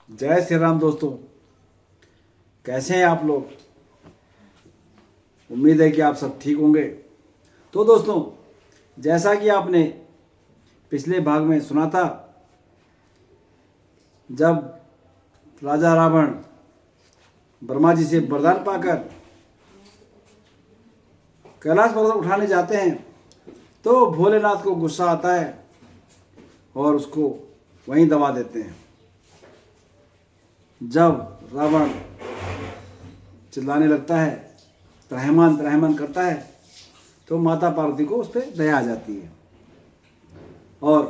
जय श्री राम दोस्तों। कैसे हैं आप लोग? उम्मीद है कि आप सब ठीक होंगे। तो दोस्तों, जैसा कि आपने पिछले भाग में सुना था, जब राजा रावण ब्रह्मा जी से वरदान पाकर कैलाश पर्वत उठाने जाते हैं तो भोलेनाथ को गुस्सा आता है और उसको वहीं दबा देते हैं। जब रावण चिल्लाने लगता है, त्रहमान त्रहमान करता है, तो माता पार्वती को उस पर दया आ जाती है और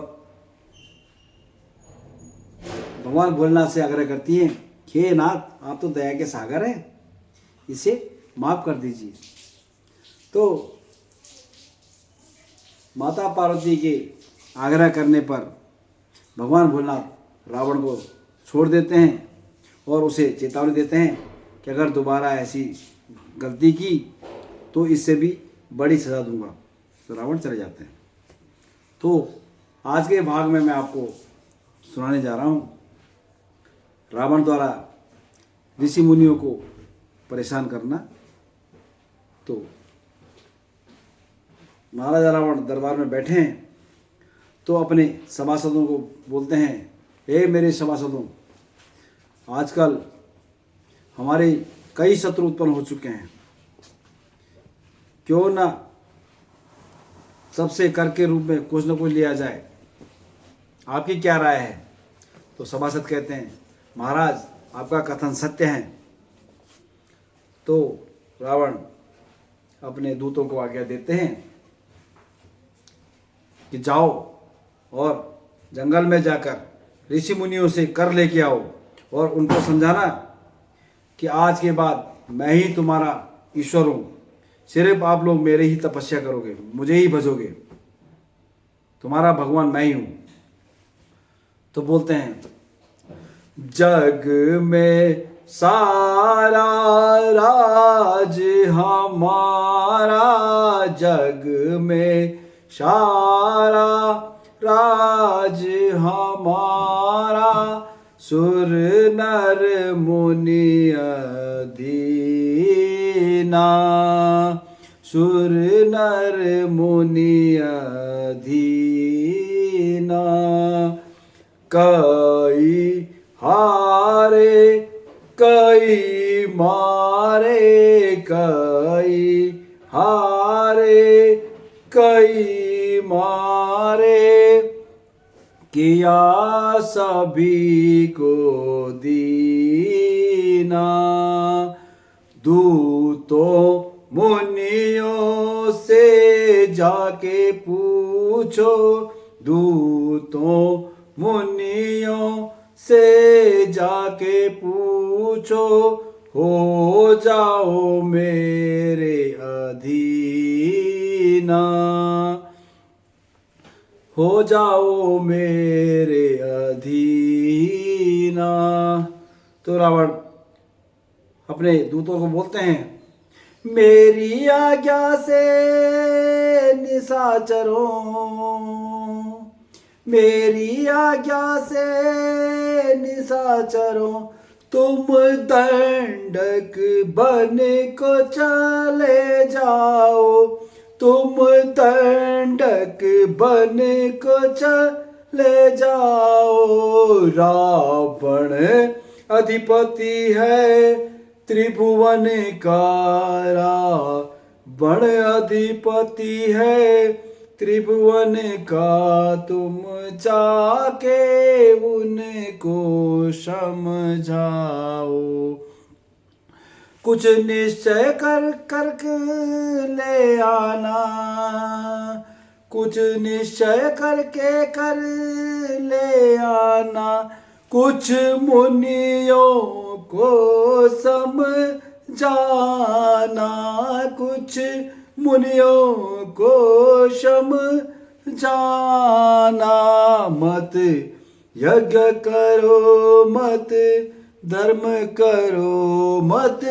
भगवान भोलेनाथ से आग्रह करती हैं, हे नाथ, आप तो दया के सागर हैं, इसे माफ कर दीजिए। तो माता पार्वती के आग्रह करने पर भगवान भोलेनाथ रावण को छोड़ देते हैं और उसे चेतावनी देते हैं कि अगर दोबारा ऐसी गलती की तो इससे भी बड़ी सज़ा दूंगा। तो रावण चले जाते हैं। तो आज के भाग में मैं आपको सुनाने जा रहा हूँ रावण द्वारा ऋषि मुनियों को परेशान करना। तो महाराजा रावण दरबार में बैठे हैं तो अपने सभासदों को बोलते हैं, हे मेरे सभासदों, आजकल हमारे कई शत्रु उत्पन्न हो चुके हैं, क्यों ना सबसे कर के रूप में कुछ न कुछ लिया जाए, आपकी क्या राय है? तो सभासद कहते हैं, महाराज, आपका कथन सत्य है। तो रावण अपने दूतों को आज्ञा देते हैं कि जाओ और जंगल में जाकर ऋषि मुनियों से कर लेके आओ और उनको समझाना कि आज के बाद मैं ही तुम्हारा ईश्वर हूँ, सिर्फ आप लोग मेरे ही तपस्या करोगे, मुझे ही भजोगे, तुम्हारा भगवान मैं ही हूँ। तो बोलते हैं, जग में सारा राज हमारा, जग में सारा राज हमारा, सुर नर मुनि अधीना, सुर नर मुनि अधीना, कई हारे कई मारे, कई हारे कई मारे, किया सभी को दीना, दूतों मुनियों से जाके पूछो, दूतों मुनियों से जाके पूछो, हो जाओ मेरे अधीना, हो जाओ मेरे अधीना। तो रावण अपने दूतों को बोलते हैं, मेरी आज्ञा से निशाचरों, मेरी आज्ञा से निशाचरों, तुम दंडक बन को चले जाओ, तुम दंडक बन को चले जाओ। रावण अधिपति है त्रिभुवन का, रावण अधिपति है त्रिभुवन का, तुम जाके उनको समझाओ, कुछ निश्चय कर ले आना, कुछ निश्चय करके कर ले आना, कुछ मुनियों को समझाना, कुछ मुनियों को समझाना, मत यज्ञ करो, मत धर्म करो, मत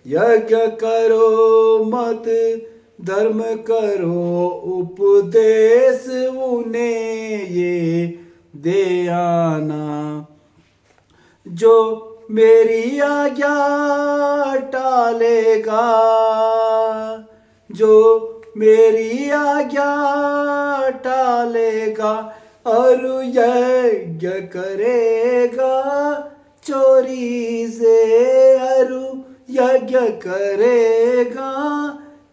यज्ञ करो, मत धर्म करो, उपदेश उन्हें ये दे आना। जो मेरी आज्ञा टालेगा, जो मेरी आज्ञा टालेगा और यज्ञ करेगा चोरी से, अरु यज्ञ करेगा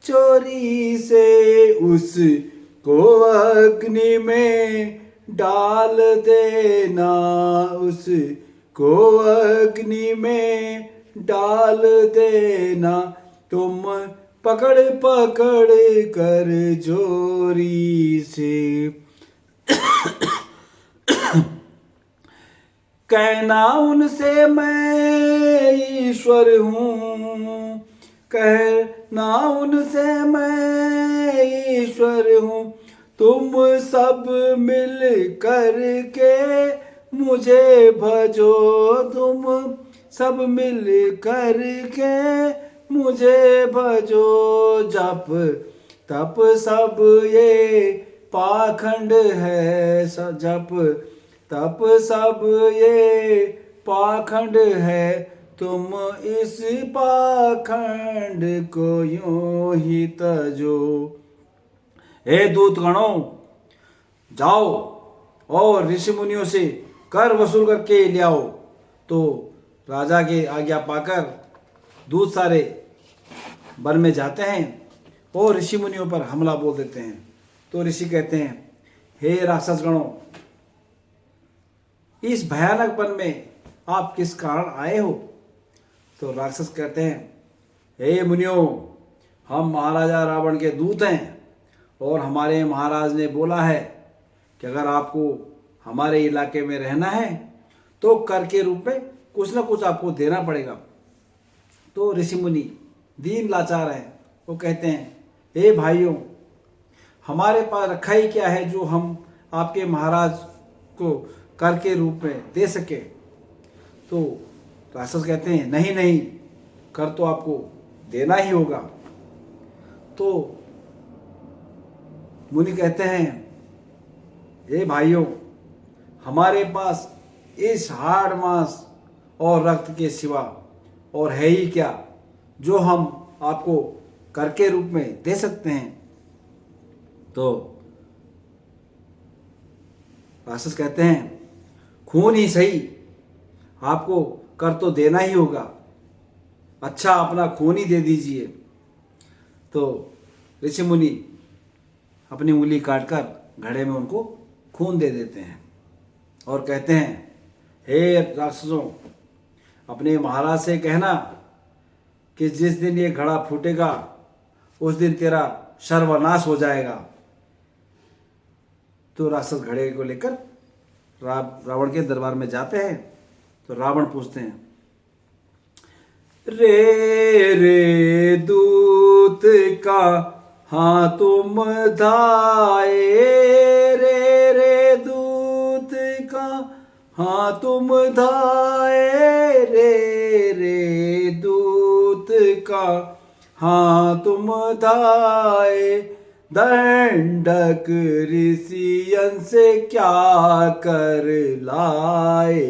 चोरी से, उसको अग्नि में डाल देना, उसको अग्नि में डाल देना, तुम पकड़ पकड़ कर जोरी से। कहना उनसे मैं ईश्वर हूँ, कहना उनसे मैं ईश्वर हूँ, तुम सब मिल कर के मुझे भजो, तुम सब मिल कर के मुझे भजो, जप तप सब ये पाखंड है, जप तप सब ये पाखंड है, तुम इस पाखंड को यूं ही तजो। हे दूत गणों, जाओ और ऋषि मुनियों से कर वसूल करके ले आओ। तो राजा की आज्ञा पाकर दूत सारे वन में जाते हैं और ऋषि मुनियों पर हमला बोल देते हैं। तो ऋषि कहते हैं, हे राक्षस गणों, इस भयानक वन में आप किस कारण आए हो? तो राक्षस कहते हैं, हे मुनियों, हम महाराजा रावण के दूत हैं और हमारे महाराज ने बोला है कि अगर आपको हमारे इलाके में रहना है तो कर के रूप में कुछ ना कुछ आपको देना पड़ेगा। तो ऋषि मुनि दीन लाचार हैं, वो कहते हैं, हे भाइयों, हमारे पास रखा ही क्या है जो हम आपके महाराज को कर के रूप में दे सके? तो राक्षस कहते हैं, नहीं नहीं, कर तो आपको देना ही होगा। तो मुनि कहते हैं, हे भाइयों, हमारे पास इस हाड़ मांस और रक्त के सिवा और है ही क्या जो हम आपको कर के रूप में दे सकते हैं? तो राक्षस कहते हैं, खून ही सही, आपको कर तो देना ही होगा, अच्छा अपना खून ही दे दीजिए। तो ऋषि मुनि अपनी उंगली काटकर घड़े में उनको खून दे देते हैं और कहते हैं, हे राक्षसों, अपने महाराज से कहना कि जिस दिन ये घड़ा फूटेगा उस दिन तेरा सर्वनाश हो जाएगा। तो राक्षस घड़े को लेकर रावण के दरबार में जाते हैं। तो रावण पूछते हैं, रे रे दूत का हाँ तुम धाए, रे रे दूत का हाँ तुम धाए, रे रे दूत का हाँ तुम धाए, दंडक ऋषियन से क्या कर लाए,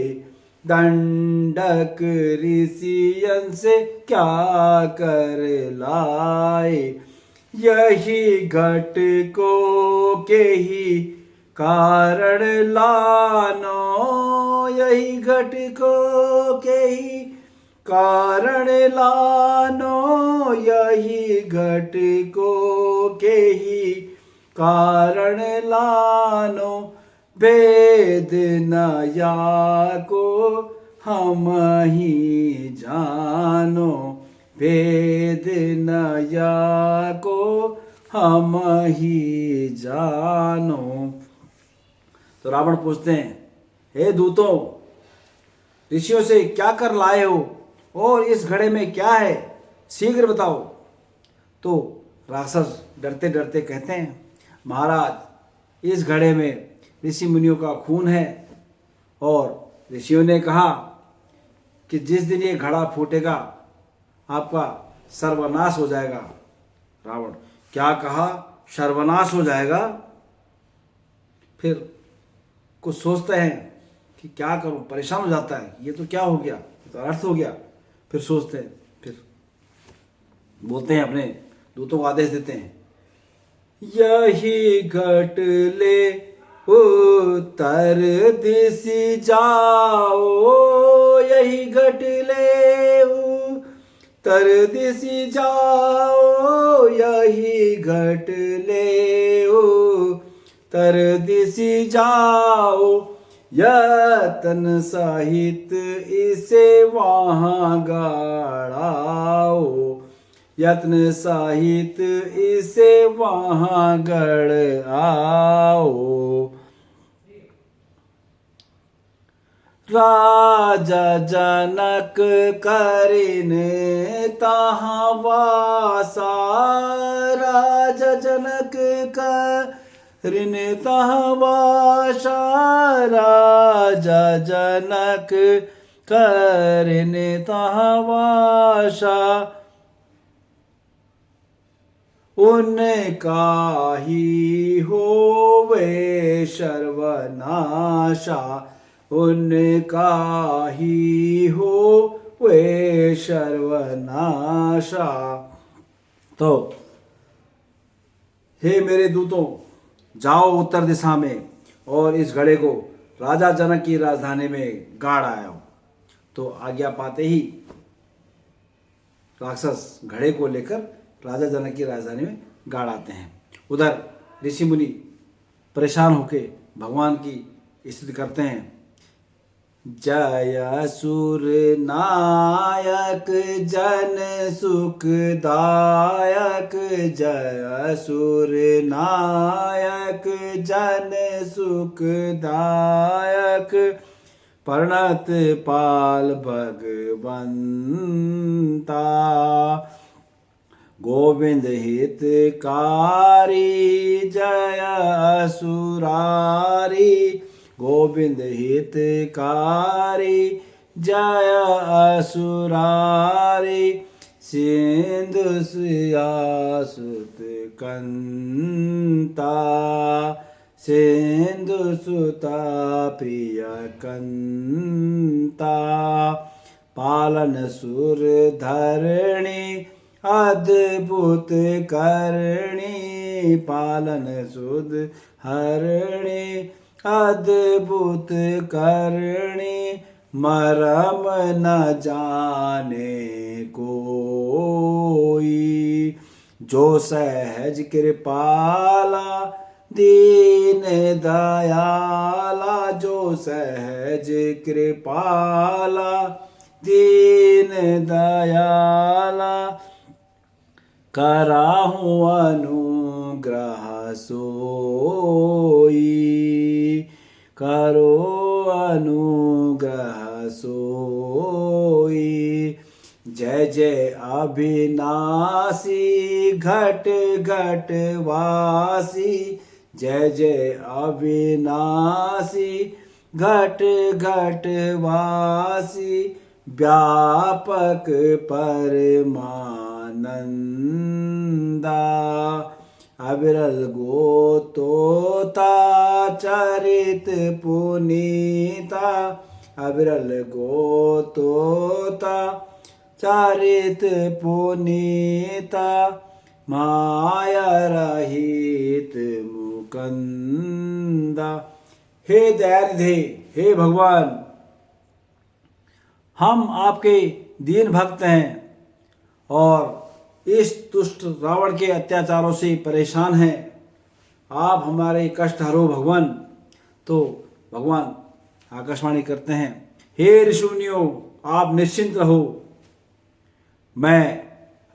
दंडक ऋषियन से क्या कर लाए, यही घटकों के ही कारण लानो, यही घटकों के ही कारण लानो, यही घटकों के ही कारण लानो, वेद नया को हम ही जानो, वेद नया को हम ही जानो। तो रावण पूछते हैं, हे दूतों, ऋषियों से क्या कर लाए हो और इस घड़े में क्या है, शीघ्र बताओ। तो राक्षस डरते डरते कहते हैं, महाराज, इस घड़े में ऋषि मुनियों का खून है और ऋषियों ने कहा कि जिस दिन ये घड़ा फूटेगा आपका सर्वनाश हो जाएगा। रावण, क्या कहा, सर्वनाश हो जाएगा? फिर कुछ सोचते हैं कि क्या करूं, परेशान हो जाता है, ये तो क्या हो गया, ये तो अर्थ हो गया। फिर सोचते हैं, फिर बोलते हैं, अपने दूतों को आदेश देते हैं, यही घट ले उत्तर दिशि जाओ, यही घट ले उत्तर दिशि जाओ, यही घट ले उत्तर दिशि जाओ, यतन सहित इसे वहाँ गाड़ाओ, यत्न सहित इसे वहाँ गढ़ आओ। राजा जनक करिन तहाँ वासा, राजा जनक करिन तहाँ वासा, राजा जनक करिन तहाँ वासा, उनका ही होवे सर्वनाशा, उनका ही होवे सर्वनाशा। तो हे मेरे दूतों, जाओ उत्तर दिशा में और इस घड़े को राजा जनक की राजधानी में गाड़ आया हो। तो आज्ञा पाते ही राक्षस घड़े को लेकर राजा जनक की राजधानी में गाड़ आते हैं। उधर ऋषि मुनि परेशान होके भगवान की स्तुति करते हैं, जय सुर नायक जन सुखदायक, जय सुर नायक जन सुखदायक, प्रणत पाल भगवंता, गोविंद हितकारी जय असुरारी, गोविंद हितकारी जय असुरारी, सिंधु सुत कंता, सिंधु सुता प्रिय कंता, पालन सुर धरणी अद्भुत करणी, पालन सुध हरणी अद्भुत करणी, मरम न जाने कोई, जो सहज कृपाला दीन दयाला, जो सहज कृपाला दीन दयाला, कराहूं अनुग्रह सोई, करो अनुग्रह सोई, जय जय अविनाशी घट घट वासी, जय जय अविनाशी घट घट वासी, व्यापक परमानंदा, अविरल गोतोता चरित पुनीता, अविरल गोतोता चरित पुनीता, माया रहित मुकंदा। हे दयानिधे, हे भगवान, हम आपके दीन भक्त हैं और इस दुष्ट रावण के अत्याचारों से परेशान हैं। आप हमारे कष्ट हरो भगवान। तो भगवान आकाशवाणी करते हैं, हे ऋषिमुनियों, आप निश्चिंत रहो, मैं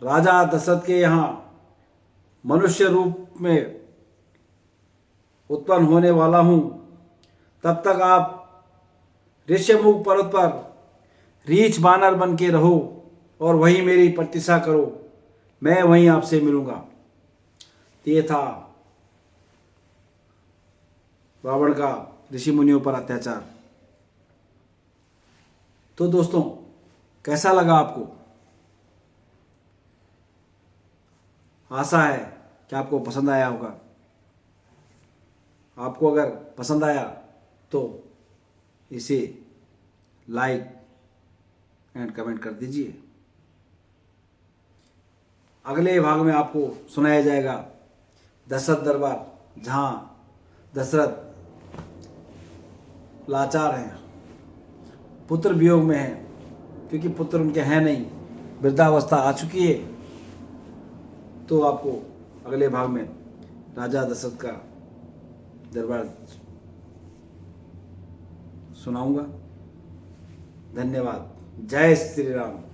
राजा दशरथ के यहाँ मनुष्य रूप में उत्पन्न होने वाला हूँ। तब तक आप ऋष्यमुख पर्वत पर रीछ बानर बन के रहो और वहीं मेरी प्रतीक्षा करो, मैं वहीं आपसे मिलूंगा। ये था रावण का ऋषि मुनियों पर अत्याचार। तो दोस्तों, कैसा लगा आपको? आशा है कि आपको पसंद आया होगा। आपको अगर पसंद आया तो इसे लाइक एंड कमेंट कर दीजिए। अगले भाग में आपको सुनाया जाएगा दशरथ दरबार, जहाँ दशरथ लाचार हैं, पुत्र वियोग में हैं, क्योंकि पुत्र उनके हैं नहीं, वृद्धावस्था आ चुकी है। तो आपको अगले भाग में राजा दशरथ का दरबार सुनाऊंगा। धन्यवाद। जय श्री राम।